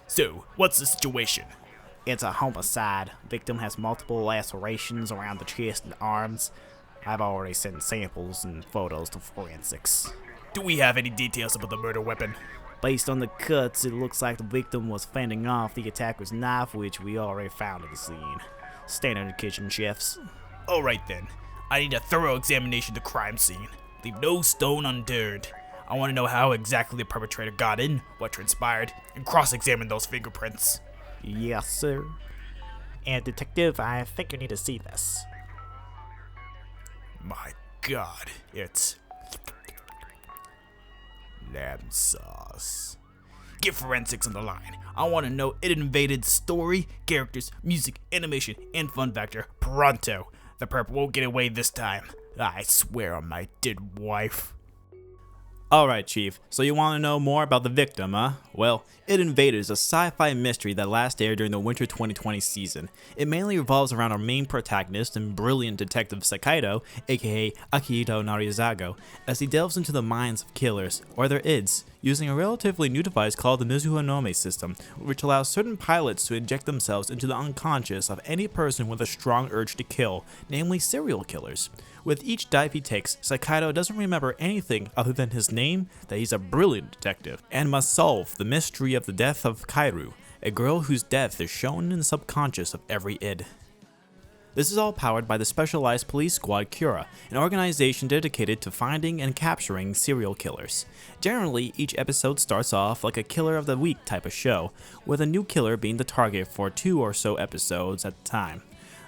So, what's the situation? It's a homicide. Victim has multiple lacerations around the chest and arms. I've already sent samples and photos to forensics. Do we have any details about the murder weapon? Based on the cuts, it looks like the victim was fending off the attacker's knife, which we already found at the scene. Standard kitchen chefs. Alright then, I need a thorough examination of the crime scene. Leave no stone unturned. I want to know how exactly the perpetrator got in, what transpired, and cross-examine those fingerprints. Yes, sir. And detective, I think you need to see this. My god, it's lamb sauce. Get forensics on the line. I want to know It Invaded's story, characters, music, animation, and fun factor pronto. The perp won't get away this time. I swear on my dead wife. Alright, Chief, so you want to know more about the victim, huh? Well, It Invaded is a sci-fi mystery that last aired during the winter 2020 season. It mainly revolves around our main protagonist and brilliant detective Sakaido, aka Akihito Narizago, as he delves into the minds of killers, or their ids, using a relatively new device called the Mizuhanome system, which allows certain pilots to inject themselves into the unconscious of any person with a strong urge to kill, namely serial killers. With each dive he takes, Sakaido doesn't remember anything other than his name, that he's a brilliant detective, and must solve the mystery of the death of Kairu, a girl whose death is shown in the subconscious of every id. This is all powered by the specialized police squad Cura, an organization dedicated to finding and capturing serial killers. Generally, each episode starts off like a killer of the week type of show, with a new killer being the target for 2 or so episodes at a time.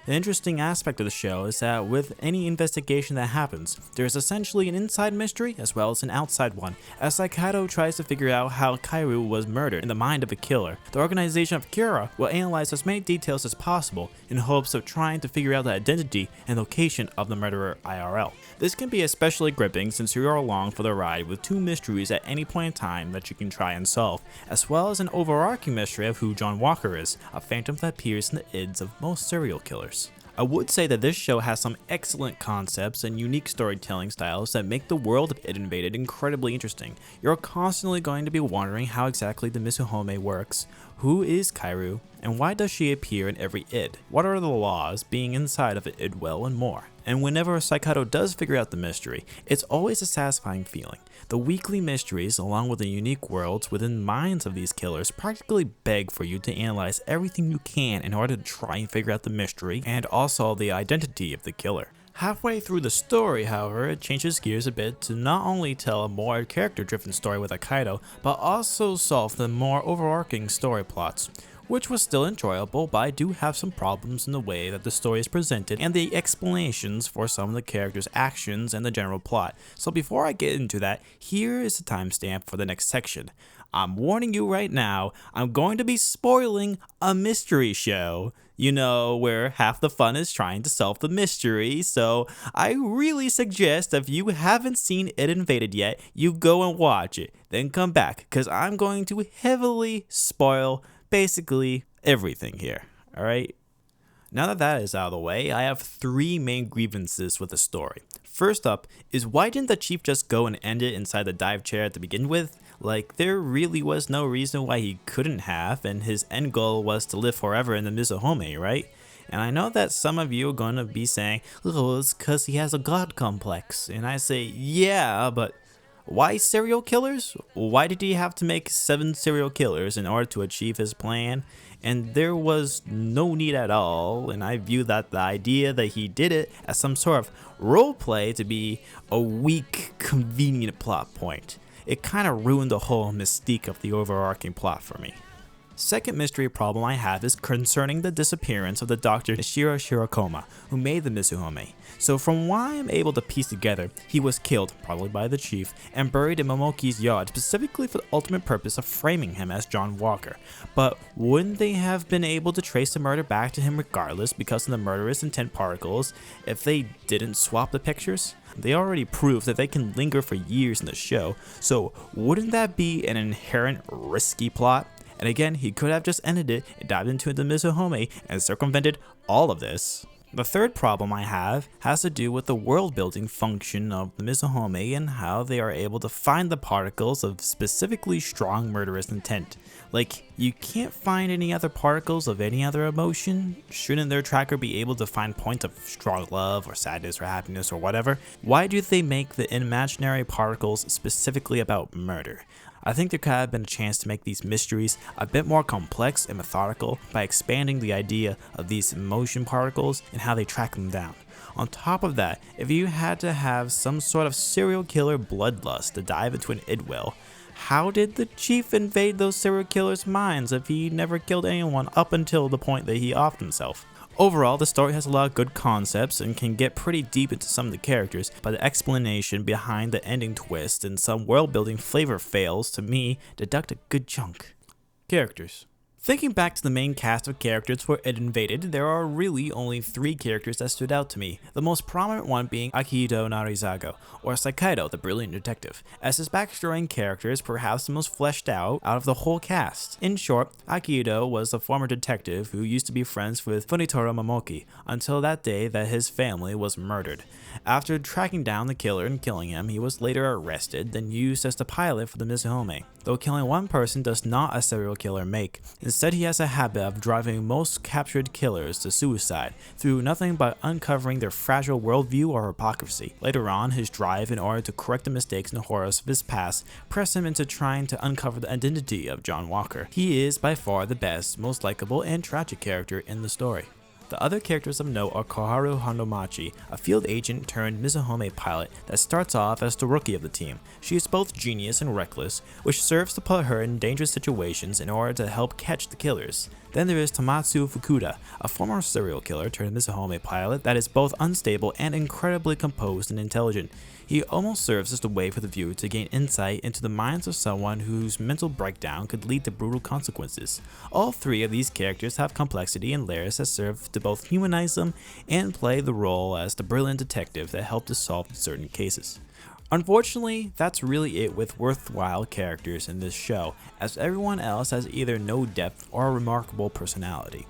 The interesting aspect of the show is that with any investigation that happens, there is essentially an inside mystery as well as an outside one, as Sakaido tries to figure out how Kairu was murdered in the mind of a killer. The organization of Kira will analyze as many details as possible in hopes of trying to figure out the identity and location of the murderer IRL. This can be especially gripping since you are along for the ride with 2 mysteries at any point in time that you can try and solve, as well as an overarching mystery of who John Walker is, a phantom that appears in the ids of most serial killers. I would say that this show has some excellent concepts and unique storytelling styles that make the world of It Invaded incredibly interesting. You're constantly going to be wondering how exactly the Mizuhome works, who is Kairu, and why does she appear in every id? What are the laws being inside of an id well, and more. And whenever Sakaido does figure out the mystery, it's always a satisfying feeling. The weekly mysteries, along with the unique worlds within the minds of these killers, practically beg for you to analyze everything you can in order to try and figure out the mystery and also the identity of the killer. Halfway through the story, however, it changes gears a bit to not only tell a more character-driven story with Akaido, but also solve the more overarching story plots, which was still enjoyable, but I do have some problems in the way that the story is presented and the explanations for some of the characters' actions and the general plot. So before I get into that, here is the timestamp for the next section. I'm warning you right now, I'm going to be spoiling a mystery show. You know, where half the fun is trying to solve the mystery, so I really suggest if you haven't seen It Invaded yet, you go and watch it, then come back, because I'm going to heavily spoil basically everything here, alright? Now that that is out of the way, I have 3 main grievances with the story. First up is, why didn't the chief just go and end it inside the dive chair to begin with? Like, there really was no reason why he couldn't have, and his end goal was to live forever in the Mizuhome, right? And I know that some of you are going to be saying, oh, it's because he has a god complex. And I say, yeah, but why serial killers? Why did he have to make 7 serial killers in order to achieve his plan? And there was no need at all, and I view that the idea that he did it as some sort of roleplay to be a weak, convenient plot point. It kind of ruined the whole mystique of the overarching plot for me. Second mystery problem I have is concerning the disappearance of the Dr. Nishiro Shirokoma, who made the Mizuhome. So from what I am able to piece together, he was killed, probably by the chief, and buried in Momoki's yard specifically for the ultimate purpose of framing him as John Walker. But wouldn't they have been able to trace the murder back to him regardless because of the murderous intent particles if they didn't swap the pictures? They already proved that they can linger for years in the show, so wouldn't that be an inherent risky plot? And again, he could have just ended it and dived into the Mizuhome and circumvented all of this. The third problem I have has to do with the world building function of the Mizuhome and how they are able to find the particles of specifically strong murderous intent. Like, you can't find any other particles of any other emotion? Shouldn't their tracker be able to find points of strong love or sadness or happiness or whatever? Why do they make the imaginary particles specifically about murder? I think there could have been a chance to make these mysteries a bit more complex and methodical by expanding the idea of these emotion particles and how they track them down. On top of that, if you had to have some sort of serial killer bloodlust to dive into an idwell, how did the chief invade those serial killers' minds if he never killed anyone up until the point that he offed himself? Overall, the story has a lot of good concepts and can get pretty deep into some of the characters, but the explanation behind the ending twist and some world building flavor fails to me deduct a good chunk. Characters. Thinking back to the main cast of characters for It Invaded, there are really only 3 characters that stood out to me, the most prominent one being Akihito Narizago, or Sakaido, the brilliant detective, as his backstory and character is perhaps the most fleshed out of the whole cast. In short, Akihito was a former detective who used to be friends with Funitaro Momoki, until that day that his family was murdered. After tracking down the killer and killing him, he was later arrested, then used as the pilot for the Mizuhome. Though killing one person does not a serial killer make, instead he has a habit of driving most captured killers to suicide through nothing but uncovering their fragile worldview or hypocrisy. Later on, his drive in order to correct the mistakes and horrors of his past pressed him into trying to uncover the identity of John Walker. He is by far the best, most likable, and tragic character in the story. The other characters of note are Koharu Hondomachi, a field agent turned Mizuhome pilot that starts off as the rookie of the team. She is both genius and reckless, which serves to put her in dangerous situations in order to help catch the killers. Then there is Tomatsu Fukuda, a former serial killer turned Mizuhome pilot that is both unstable and incredibly composed and intelligent. He almost serves as the way for the viewer to gain insight into the minds of someone whose mental breakdown could lead to brutal consequences. All 3 of these characters have complexity and layers that serve to both humanize them and play the role as the brilliant detective that helped to solve certain cases. Unfortunately, that's really it with worthwhile characters in this show, as everyone else has either no depth or a remarkable personality.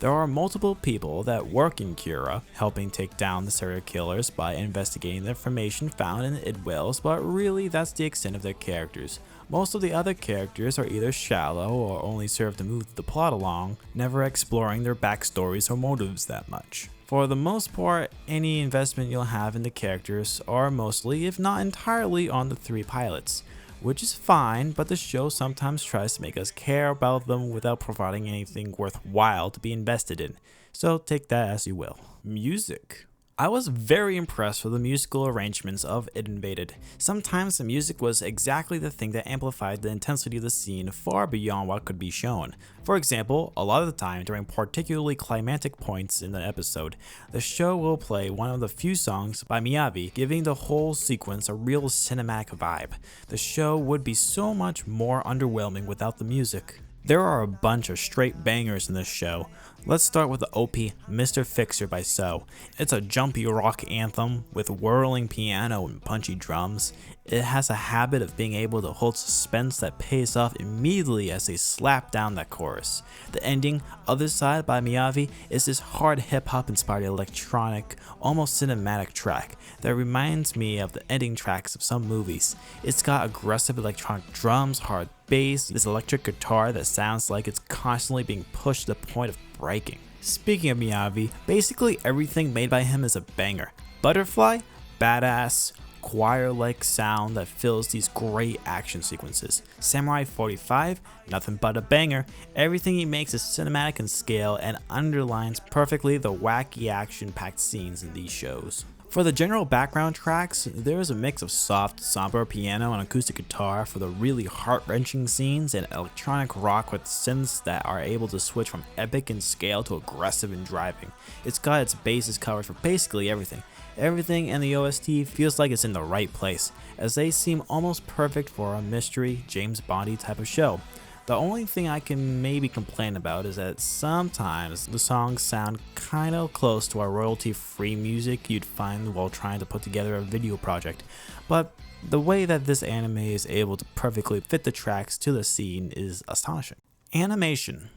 There are multiple people that work in Cura, helping take down the serial killers by investigating the information found in the idwells, but really that's the extent of their characters. Most of the other characters are either shallow or only serve to move the plot along, never exploring their backstories or motives that much. For the most part, any investment you'll have in the characters are mostly, if not entirely, on the 3 pilots, which is fine, but the show sometimes tries to make us care about them without providing anything worthwhile to be invested in, so take that as you will. Music. I was very impressed with the musical arrangements of It Invaded. Sometimes the music was exactly the thing that amplified the intensity of the scene far beyond what could be shown. For example, a lot of the time during particularly climactic points in the episode, the show will play one of the few songs by Miyagi, giving the whole sequence a real cinematic vibe. The show would be so much more underwhelming without the music. There are a bunch of straight bangers in this show. Let's start with the OP Mr. Fixer by So. It's a jumpy rock anthem with whirling piano and punchy drums. It has a habit of being able to hold suspense that pays off immediately as they slap down that chorus. The ending, Other Side by Miyagi, is this hard hip-hop inspired electronic, almost cinematic track that reminds me of the ending tracks of some movies. It's got aggressive electronic drums, hard bass, this electric guitar that sounds like it's constantly being pushed to the point of breaking. Speaking of Miyagi, basically everything made by him is a banger. Butterfly, badass, choir-like sound that fills these great action sequences. Samurai 45, nothing but a banger. Everything he makes is cinematic in scale and underlines perfectly the wacky action-packed scenes in these shows. For the general background tracks, there is a mix of soft, somber piano and acoustic guitar for the really heart-wrenching scenes, and electronic rock with synths that are able to switch from epic in scale to aggressive in driving. It's got its bases covered for basically everything. Everything in the OST feels like it's in the right place, as they seem almost perfect for a mystery, James Bondy type of show. The only thing I can maybe complain about is that sometimes the songs sound kinda close to our royalty-free music you'd find while trying to put together a video project, but the way that this anime is able to perfectly fit the tracks to the scene is astonishing. Animation.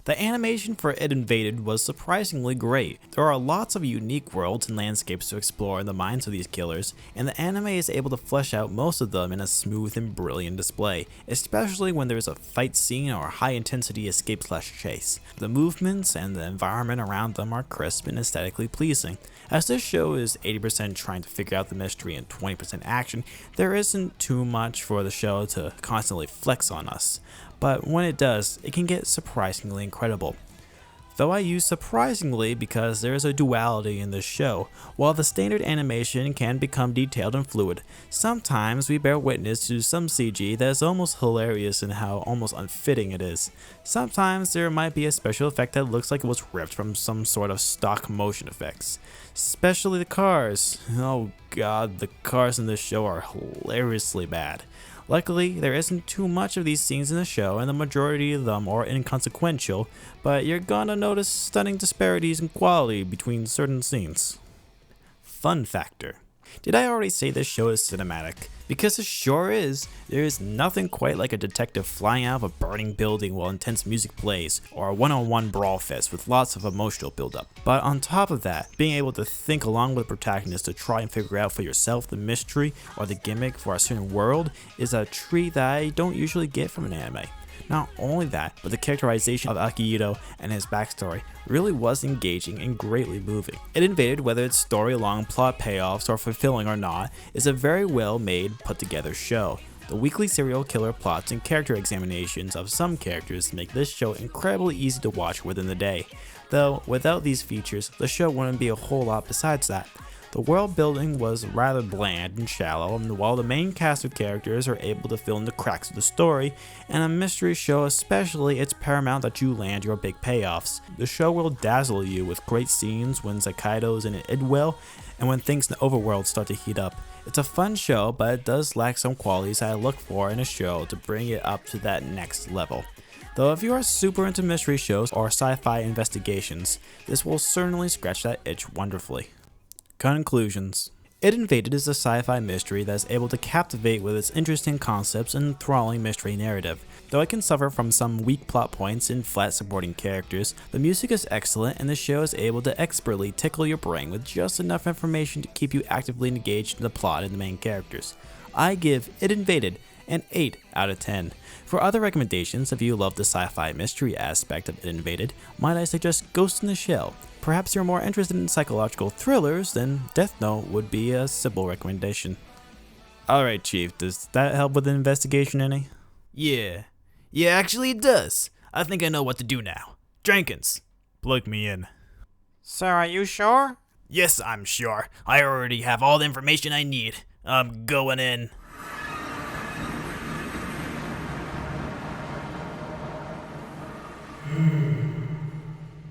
The animation for It Invaded was surprisingly great. There are lots of unique worlds and landscapes to explore in the minds of these killers, and the anime is able to flesh out most of them in a smooth and brilliant display, especially when there's a fight scene or a high intensity escape/chase. The movements and the environment around them are crisp and aesthetically pleasing. As this show is 80% trying to figure out the mystery and 20% action, there isn't too much for the show to constantly flex on us. But when it does, it can get surprisingly incredible. Though I use surprisingly because there is a duality in this show. While the standard animation can become detailed and fluid, sometimes we bear witness to some CG that is almost hilarious in how almost unfitting it is. Sometimes there might be a special effect that looks like it was ripped from some sort of stock motion effects. Especially the cars. Oh god, the cars in this show are hilariously bad. Luckily, there isn't too much of these scenes in the show, and the majority of them are inconsequential, but you're gonna notice stunning disparities in quality between certain scenes. Fun factor. Did I already say this show is cinematic? Because it sure is. There is nothing quite like a detective flying out of a burning building while intense music plays, or a one-on-one brawl fest with lots of emotional buildup. But on top of that, being able to think along with the protagonist to try and figure out for yourself the mystery or the gimmick for a certain world is a treat that I don't usually get from an anime. Not only that, but the characterization of Akihito and his backstory really was engaging and greatly moving. It Invaded, whether its story along plot payoffs are fulfilling or not, is a very well made, put together show. The weekly serial killer plots and character examinations of some characters make this show incredibly easy to watch within the day. Though, without these features, the show wouldn't be a whole lot besides that. The world building was rather bland and shallow, and while the main cast of characters are able to fill in the cracks of the story, and a mystery show especially, it's paramount that you land your big payoffs. The show will dazzle you with great scenes when Zakaido's in it well, and when things in the overworld start to heat up. It's a fun show, but it does lack some qualities I look for in a show to bring it up to that next level. Though if you are super into mystery shows or sci-fi investigations, this will certainly scratch that itch wonderfully. Conclusions. It Invaded is a sci-fi mystery that is able to captivate with its interesting concepts and enthralling mystery narrative. Though it can suffer from some weak plot points and flat supporting characters, the music is excellent and the show is able to expertly tickle your brain with just enough information to keep you actively engaged in the plot and the main characters. I give It Invaded an 8 out of 10. For other recommendations, if you love the sci-fi mystery aspect of It Invaded, might I suggest Ghost in the Shell. Perhaps you're more interested in psychological thrillers, then Death Note would be a simple recommendation. Alright Chief, does that help with the investigation any? Yeah, actually it does. I think I know what to do now. Jenkins, plug me in. Sir, are you sure? Yes, I'm sure. I already have all the information I need. I'm going in.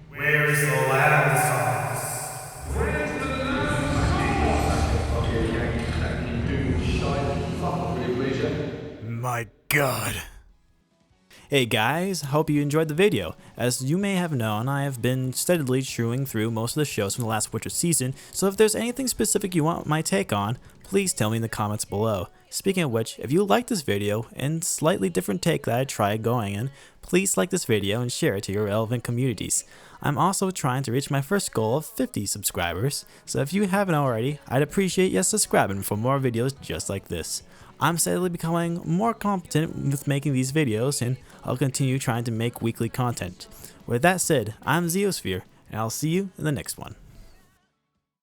Where's the loud sauce? My god. Hey guys, hope you enjoyed the video. As you may have known, I have been steadily chewing through most of the shows from the last winter season, so if there's anything specific you want my take on, please tell me in the comments below. Speaking of which, if you like this video and slightly different take that I tried going in, please like this video and share it to your relevant communities. I'm also trying to reach my first goal of 50 subscribers, so if you haven't already, I'd appreciate you subscribing for more videos just like this. I'm steadily becoming more competent with making these videos, and I'll continue trying to make weekly content. With that said, I'm Zeosphere, and I'll see you in the next one.